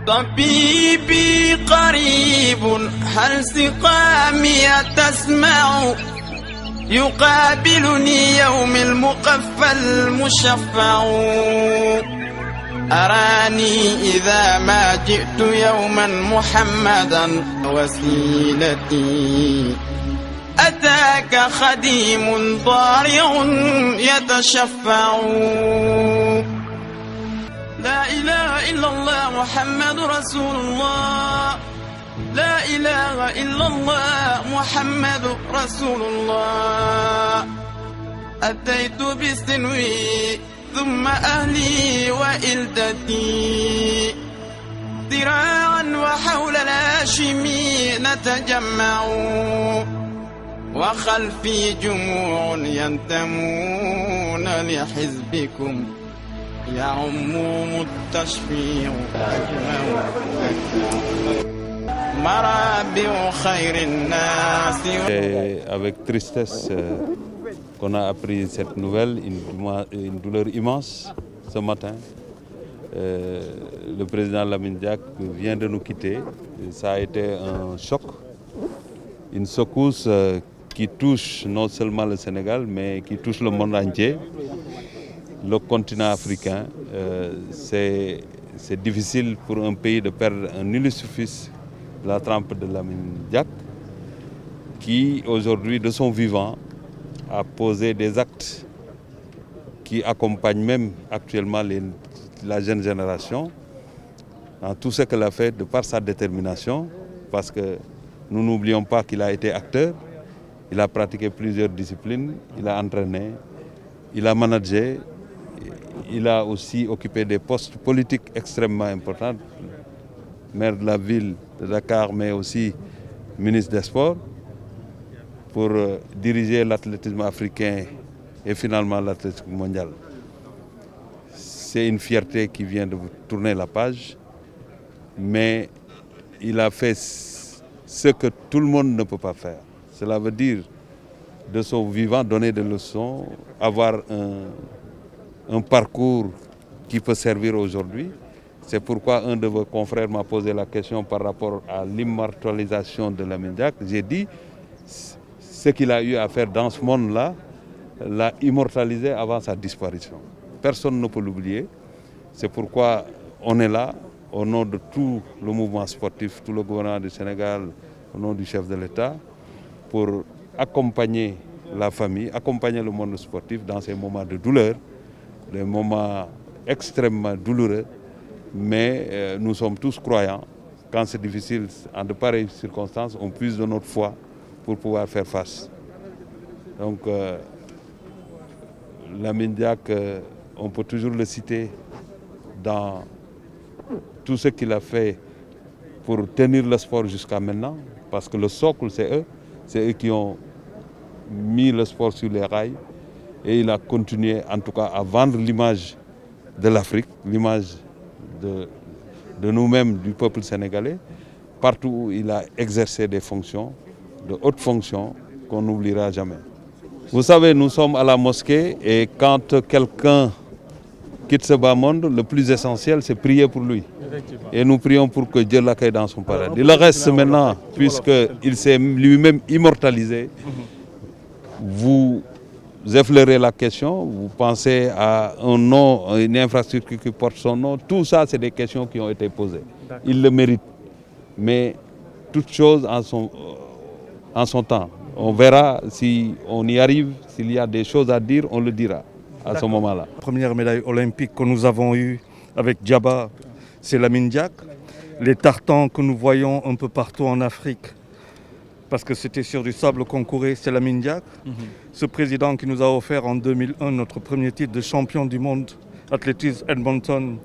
طبيبي قريب هل سقامي تسمع يقابلني يوم المقفى المشفع أراني إذا ما جئت يوما محمدا وسيلتي أتاك خديم ضارع يتشفع لا إله إلا الله محمد رسول الله لا إله إلا الله محمد رسول الله أتيت بسنوي ثم أهلي وإلدتي ذراعا وحول الهاشمي نتجمع وخلفي جموع ينتمون لحزبكم يعمهم التشفيع أجمع مرابع خير الناس. Avec tristesse qu'on a appris cette nouvelle, une douleur immense ce matin. Le président Lamine Diack vient de nous quitter. Ça a été un choc, une secousse qui touche non seulement le Sénégal, mais qui touche le monde entier. Le continent africain, c'est difficile pour un pays de perdre un illustre fils, la trempe de Lamine Diack, qui aujourd'hui, de son vivant, a posé des actes qui accompagnent même actuellement la jeune génération dans tout ce qu'elle a fait de par sa détermination, parce que nous n'oublions pas qu'il a été acteur, il a pratiqué plusieurs disciplines, il a entraîné, il a managé, il a aussi occupé des postes politiques extrêmement importants, maire de la ville de Dakar, mais aussi ministre des Sports, pour diriger l'athlétisme africain et finalement l'athlétisme mondial. C'est une fierté qui vient de tourner la page, mais il a fait ce que tout le monde ne peut pas faire. Cela veut dire, de son vivant, donner des leçons, avoir un parcours qui peut servir aujourd'hui. C'est pourquoi un de vos confrères m'a posé la question par rapport à l'immortalisation de Lamine Diack. J'ai dit, ce qu'il a eu à faire dans ce monde-là, l'a immortalisé avant sa disparition. Personne ne peut l'oublier. C'est pourquoi on est là, au nom de tout le mouvement sportif, tout le gouvernement du Sénégal, au nom du chef de l'État, pour accompagner la famille, accompagner le monde sportif dans ces moments de douleur, des moments extrêmement douloureux, mais nous sommes tous croyants. Quand c'est difficile, en de pareilles circonstances, on puise de notre foi pour pouvoir faire face. Donc, Lamine Diack, on peut toujours le citer dans tout ce qu'il a fait pour tenir le sport jusqu'à maintenant, parce que le socle, c'est eux qui ont mis le sport sur les rails, et il a continué en tout cas à vendre l'image de l'Afrique, l'image de nous-mêmes, du peuple sénégalais, partout où il a exercé des fonctions, de hautes fonctions qu'on n'oubliera jamais. Vous savez, nous sommes à la mosquée et quand quelqu'un quitte ce bas monde, le plus essentiel, c'est prier pour lui. Et nous prions pour que Dieu l'accueille dans son paradis. Le reste maintenant, puisqu'il s'est lui-même immortalisé, vous effleurez la question, vous pensez à un nom, à une infrastructure qui porte son nom. Tout ça, c'est des questions qui ont été posées. Il le mérite. Mais toutes choses en son temps. On verra si on y arrive, s'il y a des choses à dire, on le dira à ce moment-là. La première médaille olympique que nous avons eue avec Djaba, c'est Lamine Diack. Les tartans que nous voyons un peu partout en Afrique, parce que c'était sur du sable qu'on courait, c'est Lamine Diack. Ce président qui nous a offert en 2001 notre premier titre de champion du monde athlétisme Edmonton,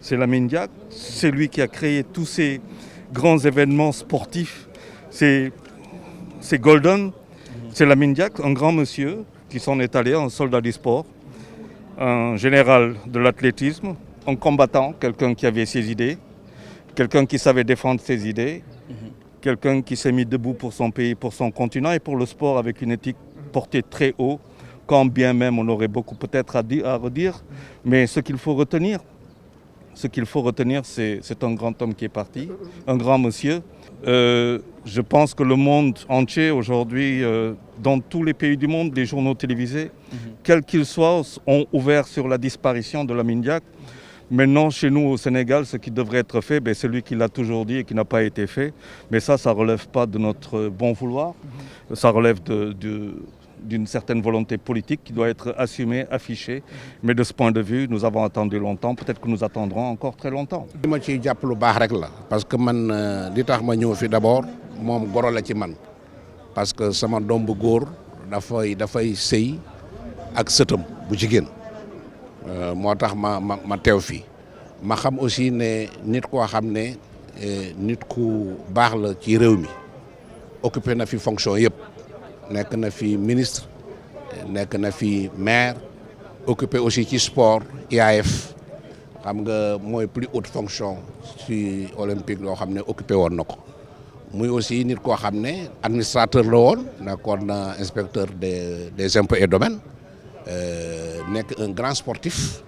c'est Lamine Diack. C'est lui qui a créé tous ces grands événements sportifs. C'est Golden, c'est Lamine Diack, un grand monsieur qui s'en est allé, un soldat du sport, un général de l'athlétisme, un combattant, quelqu'un qui avait ses idées, quelqu'un qui savait défendre ses idées, quelqu'un qui s'est mis debout pour son pays, pour son continent et pour le sport avec une éthique portée très haut quand bien même on aurait beaucoup peut-être à redire. Mais ce qu'il faut retenir, c'est un grand homme qui est parti, un grand monsieur. Je pense que le monde entier aujourd'hui, dans tous les pays du monde, les journaux télévisés, quels qu'ils soient, ont ouvert sur la disparition de Lamine Diack. Maintenant, chez nous au Sénégal, ce qui devrait être fait, c'est lui qui l'a toujours dit et qui n'a pas été fait. Mais ça ne relève pas de notre bon vouloir. Ça relève d'une certaine volonté politique qui doit être assumée, affichée. Mais de ce point de vue, nous avons attendu longtemps. Peut-être que nous attendrons encore très longtemps. li ma ciy jàpp lu baax rek la parce que man li tax ma ñëw fi d'abord moom goro la ci man parce que sama doom bu góor dafay sëy ak sëtam bu jigéen moo tax ma teew fii ma xam aussi ne nit koo xam ne nit ku baax la ci réew mi occupé na fi fonction yëpp nekk na fi ministre nekk na fi maire occupé aussi ci sport IAF xam nga mooy plus haute fonction ci olympique loo xam ne occupé woon na ko muy aussi nit koo xam ne administrateur la woon nekkoon na inspecteur des impôts et domaines nekk un grand sportif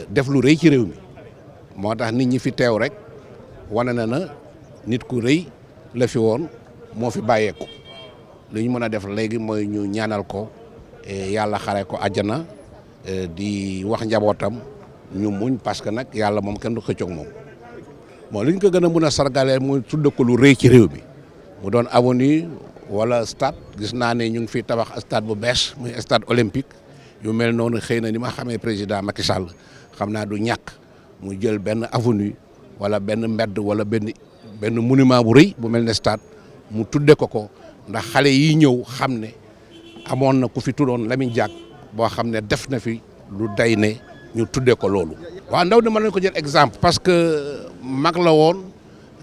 def lu rëy ci réew mi moo tax nit ñi fi teew rek wane na nit ku rëy la fi woon moo fi bàyyeeku li ñu mën a def léegi mooy ñu ñaanal ko yàlla xare ko àjjana di wax njabootam ñu muñ parce que nag yàlla moom kenn du xëccoog moom bon li ñu ko gën a mën a sargalee muy tudd ko lu rëy ci réew mi mu doon avenue wala stade gis naa ne ñu ngi fi tabax stade bu bees muy stade olympique yu mel noonu xëy na ni ma xamee président Macky Sall xam naa du ñàkk mu jël benn avenue wala benn mbedd wala benn monument bu rëy bu mel ne stade mu tudde ko ndax xale yi ñëw xam ne amoon na ku fi tuddoon Lamine Diack boo xam ne def na fi lu day ne ñu tudde ko loolu. waaw ndaw di mën nañu ko jël exemple parce que mag la woon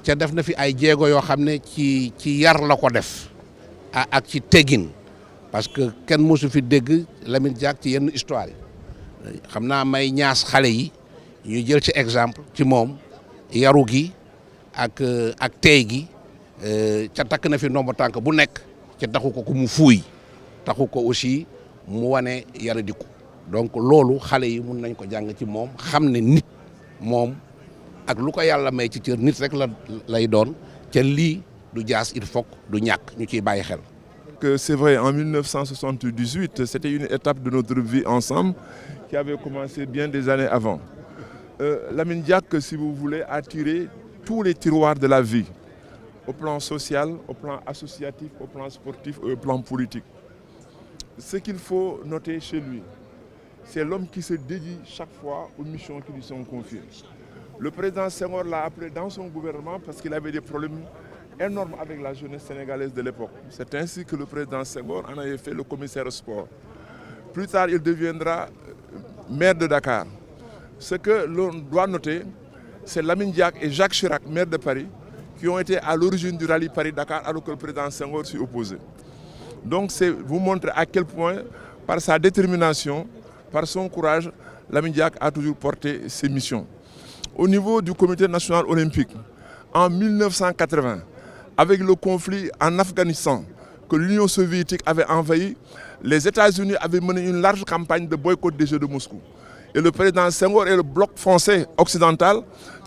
ca def na fi ay jéego yoo xam ne ci yar la ko def ak ci teggin parce que kenn mosu fi dégg Lamine Diack ci yenn histoire yi xam naa may ñaas xale yi ñu jël ci exemple ci moom yaru gi ak tey gi ca takk na fi ndombo tànk bu nekk ca taxu ko mu fuuy taxu ko aussi mu wane yaradiku donc loolu xale yi mun nañ ko jàng ci moom xam ne nit moom ak lu ko yàlla may ci cër nit rek lay doon ca lii du jaas il faut du ñàkk ñu ciy bàyyi xel. Que c'est vrai, en 1978, c'était une étape de notre vie ensemble qui avait commencé bien des années avant. Lamine Diack, si vous voulez, a tiré tous les tiroirs de la vie, au plan social, au plan associatif, au plan sportif et au plan politique. Ce qu'il faut noter chez lui, c'est l'homme qui se dédie chaque fois aux missions qui lui sont confiées. Le président Senghor l'a appelé dans son gouvernement parce qu'il avait des problèmes énormes avec la jeunesse sénégalaise de l'époque. C'est ainsi que le président Senghor en avait fait le commissaire au sport. Plus tard, il deviendra maire de Dakar. Ce que l'on doit noter, c'est Lamine Diack et Jacques Chirac, maire de Paris, qui ont été à l'origine du rallye Paris-Dakar alors que le président Senghor s'y opposait. Donc c'est vous montrer à quel point, par sa détermination, par son courage, Lamine Diack a toujours porté ses missions. Au niveau du comité national olympique, en 1980, avec le conflit en Afghanistan que l'Union soviétique avait envahi, les États-Unis avaient mené une large campagne de boycott des Jeux de Moscou. Et le président Senghor et le bloc français occidental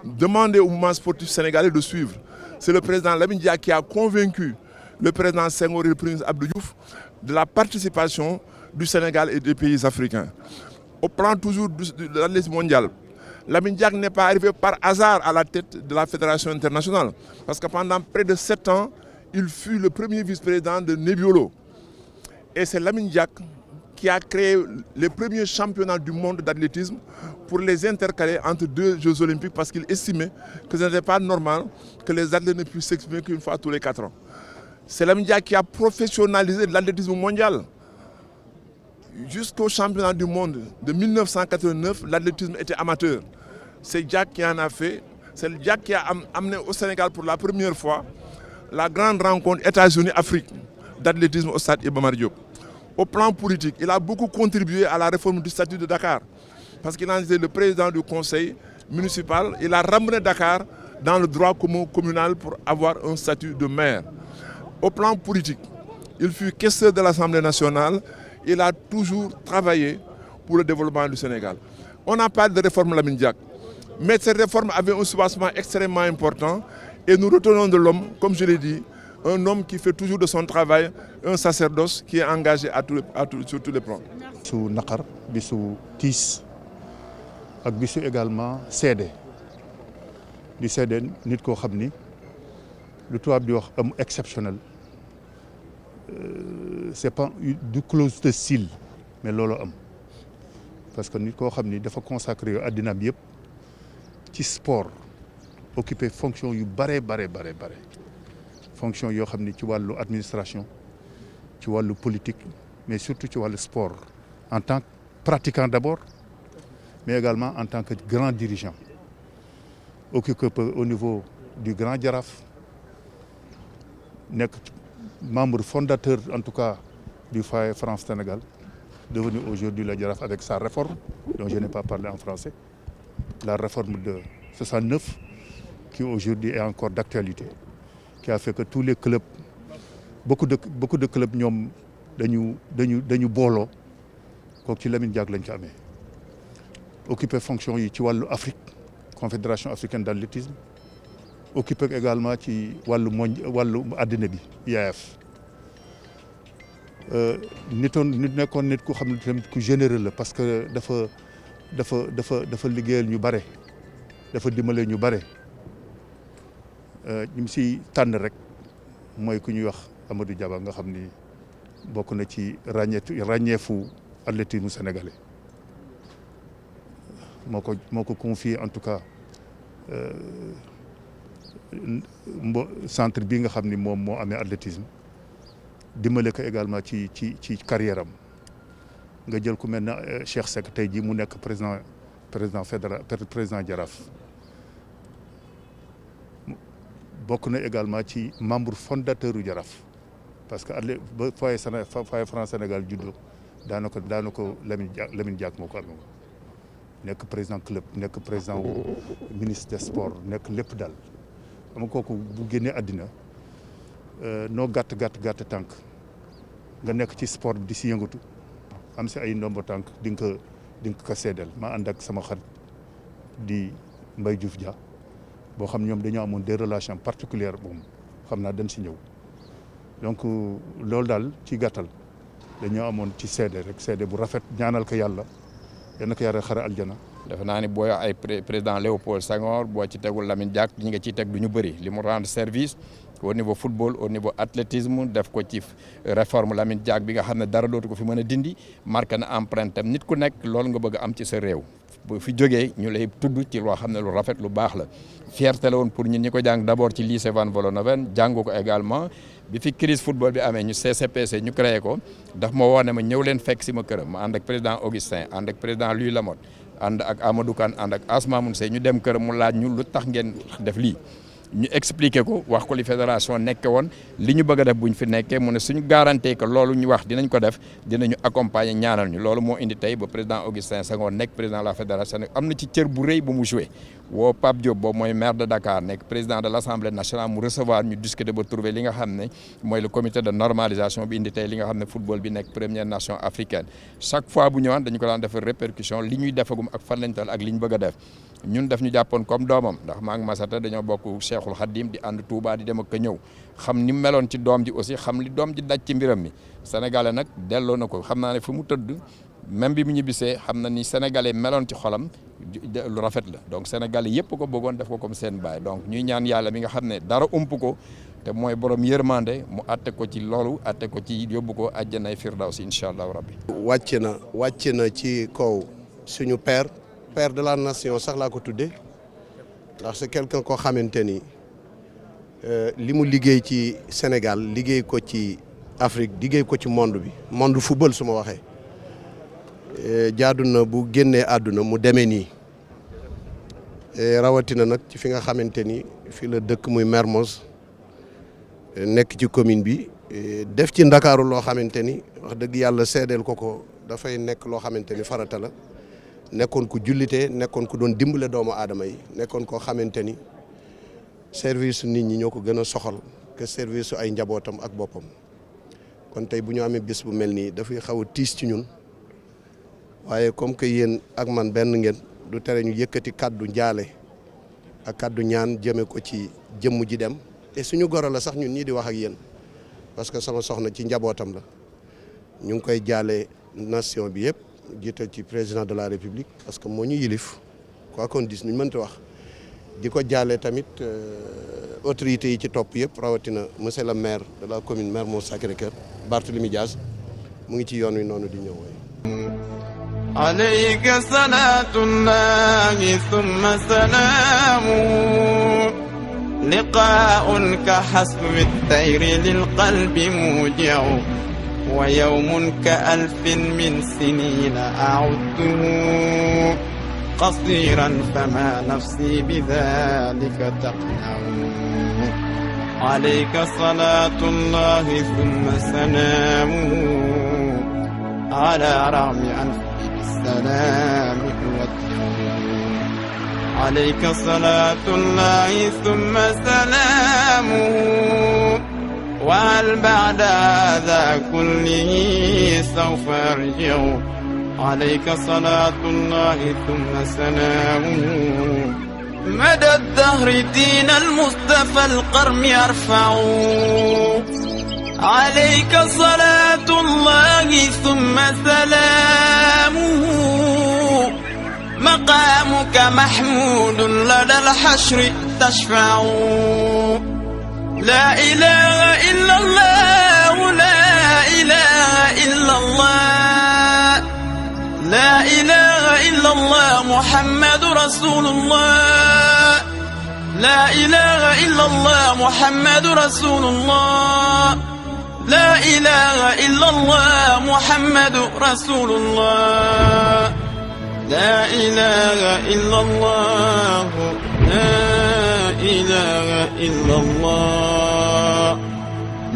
demandaient au mouvement sportif sénégalais de suivre. C'est le président Lamine Diack qui a convaincu le président Senghor et le président Abdou Diouf de la participation du Sénégal et des pays africains. Au plan toujours de l'athlétisme mondial, Lamine Diack n'est pas arrivé par hasard à la tête de la Fédération internationale. Parce que pendant près de 7 ans, il fut le premier vice-président de Nebbiolo. Et c'est Lamine Diack qui a créé les premiers championnats du monde d'athlétisme pour les intercaler entre deux Jeux olympiques parce qu'il estimait que ce n'était pas normal que les athlètes ne puissent s'exprimer qu'une fois tous les 4 ans. C'est Lamine Diack qui a professionnalisé l'athlétisme mondial. Jusqu'au championnat du monde de 1989, l'athlétisme était amateur. C'est Diack qui en a fait. C'est Diack qui a amené au Sénégal pour la première fois la grande rencontre États-Unis-Afrique d'athlétisme au stade Iba Mar Diop. Au plan politique, il a beaucoup contribué à la réforme du statut de Dakar. Parce qu'il a été le président du conseil municipal. Il a ramené Dakar dans le droit communal pour avoir un statut de maire. Au plan politique, il fut questeur de l'Assemblée nationale. il a toujours travaillé pour le développement du Sénégal. On n'a pas de réforme Lamine Diack, mais cette réforme avait un soubassement extrêmement important et nous retenons de l'homme, comme je l'ai dit, un homme qui fait toujours de son travail un sacerdoce qui est engagé sur tous les plans. bisu naqar bisu tiis ak bisu également seede di seede nit koo xam ni lu tubaab di wax am exceptionnel c'est pas du clause de style mais loolu am parce que nit koo xam ni dafa consacré addinaam yëpp ci sport occupé fonction yu bare fonction yoo xam ni ci wàllu administration ci wàllu politique mais surtout ci wàllu sport en tant que pratiquant d'abord mais également en tant que grand dirigeant occupé au niveau du Grand Jaraaf nekk membre fondateur en tout cas du Foyer France Sénégal devenu aujourd'hui le Jaraaf avec sa réforme dont je n'ai pas parlé en français, la réforme de 69 qui aujourd'hui est encore d'actualité, qui a fait que tous les clubs beaucoup de clubs ñoom dañu booloo kooku ci Lamine Diack lañ ko amee occupé fonction yi ci wàllu Afrique Confédération africaine d'athlétisme occupé également ci wàllu àddina bi IAAF nit nekkoon nit ku xam ne tamit ku généreux la parce que dafa liggéeyal ñu bare dafa dimbale ñu bare ñu si tànn rek mooy ku ñuy wax Amadou Diaba nga xam ni bokk na ci ràññeefu athlétisme sénégalais moo ko confié en tout cas centre bi nga xam ni moom moo amee athlétisme dimbale ko également ci carrière am nga jël ku mel ne Cheikh Seck tey jii mu nekk président Jaraaf bokk na également ci membre fondateur u Jaraaf parce que ba Foyer France Sénégal juddoo daanaka Lamine Diack moo ko amee nekk président club nekk président ministre des sports nekk lépp daal xam nga kooku bu génnee àddina noo gàtt tànk nga nekk ci sport di si yëngatu am si ay ndombo tànk di nga ko seedeel ma ànd ak sama xarit di Mbaye Diouf Dia boo xam ñoom dañoo amoon des relations particulières moom xam naa dañ si ñëw donc loolu daal ci gàttal dañoo amoon ci seede bu rafet ñaanal ko yàlla yal na ko yàlla xare aljana. defe naa ni booy ay président Léopold Senghor boo ci tegul Lamine Diack ñi nga ciy teg du ñu bëri li mu rendre service au niveau football au niveau athlétisme def ko ci réforme Lamine Diack bi nga xam ne dara dootu ko fi mën a dindi marqué na empreinte am nit ku nekk loolu nga bëgg am ci sa réew. bu fi jógee ñu lay tudd ci loo xam ne lu rafet lu baax la fierté la woon pour ñun ñi ko jàng d'abord ci lycée Van Vollenhoven jàng ko également bi fi crise football bi amee ñu CCPC ñu créé ko daf ma woo ne ma ñëw leen fekk si ma këram ma ànd ak président Augustin ànd ak président Louis Lamotte ànd ak Amadou Kane ànd ak Asma Mounsé ñu dem këram mu laaj ñu lu tax ngeen def lii ñu expliqué ko wax ko li fédération nekke woon li ñu bëgg a def bu ñu fi nekkee mu ne suñu garanté que loolu ñu wax dinañ ko def dinañu accompagner ñaanal ñu loolu moo indi tey ba président Augustin Senghor nekk président de la fédération am na ci cër bu rëy bu mu joué woo Pape Diop boobu mooy maire de Dakar nekk président de l'Assemblée nationale mu recevoir ñu discuter ba trouver li nga xam ne mooy le comité de normalisation bi indi tey li nga xam ne football bi nekk première nation africaine chaque fois bu ñëwaan dañu ko daan defar répercussion li ñuy defagum ak fan lañ toll ak li ñu bëgg a def ñun daf ñu jàppoon comme doomam ndax maa ngi Masata dañoo bokk Cheikhul Khadim di ànd Touba di dem ak ñëw xam ni mu meloon ci doom ji aussi xam li doom ji daj ci mbiram mi sénégalais nag delloo na ko xam naa ne fu mu tëdd même bi mu ñibbisee xam na ni sénégalais meloon ci xolam lu rafet la donc sénégalais yëpp ko bëggoon def ko comme seen baay donc ñuy ñaan yàlla mi nga xam ne dara ump ko te mooy borom yërmande mu atte ko ci loolu atte ko ci yóbbu ko àjjanay firdawsi incha allahu rabbi. wàcc na ci kaw suñu père de la nation sax laa ko tuddee ndax c'est quelqu'un koo xamante ni li mu liggéey ci Sénégal liggéey ko ci Afrique liggéey ko ci monde football su ma waxee jaadu na bu génnee àdduna mu demee nii rawatina nag ci fi nga xamante ni fi la dëkk muy Mermoz nekk ci commune bi def ci Ndakaaru loo xamante ni wax dëgg yàlla seedeel ko dafay nekk loo xamante ni farata la nekkoon ku jullite nekkoon ku doon dimbale doomu aadama yi nekkoon koo xamante ni service nit ñi ñoo ko gën a soxal que service ay njabootam ak boppam kon tey bu ñu amee bés bu mel nii dafay xaw a tiis ci ñun waaye comme que yéen ak man benn ngeen du tere ñu yëkkati kàddu njaale ak kàddu ñaan jëme ko ci jëmm ji dem te suñu goro la sax ñun ñii di wax ak yéen parce que sama soxna ci njabootam la ñu ngi koy jaale nation bi yëpp jiital ci président de la république parce que moo ñu yilif quoi qu'on dise ñu mënti wax di ko jaale tamit autorités yi ci topp yëpp rawatina monsieur le maire de la commune Mermoz Sacré-Cœur Barthélémy Dias mu ngi ci yoon wi noonu di ñëw alayka salaatullahi thumma salaamu liqaa'un ka haswi at-tayri lil qalbi muji'u wa yawmun ka alfin min sinina a'udtuhu قصيرا فما نفسي بذلك تقنع عليك صلاة الله ثم سلامه على رغم أنفي بالسلام عليك صلاة الله ثم سلامه وهل بعد هذا كله سوف أرجع عليك صلاة الله ثم سلامه مدى الدهر دين المصطفى القرم يرفع عليك صلاة الله ثم سلامه مقامك محمود لدى الحشر تشفع لا إله إلا الله لا إله إلا الله لا إله إلا الله محمد رسول الله لا إله إلا الله محمد رسول الله لا إله إلا الله محمد رسول الله لا إله إلا الله لا إله إلا الله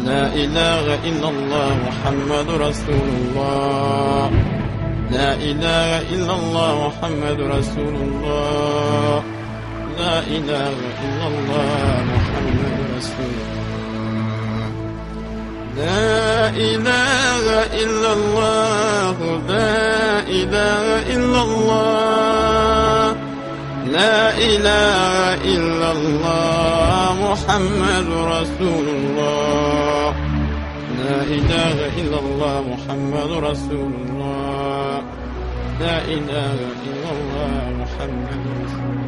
لا إله إلا الله محمد رسول الله لا إله إلا الله محمد رسول الله لا إله إلا الله محمد رسول الله لا إله إلا الله لا إله إلا الله لا إله إلا الله محمد رسول الله لا إله إلا الله محمد رسول الله لا إله إلا الله محمد رسول الله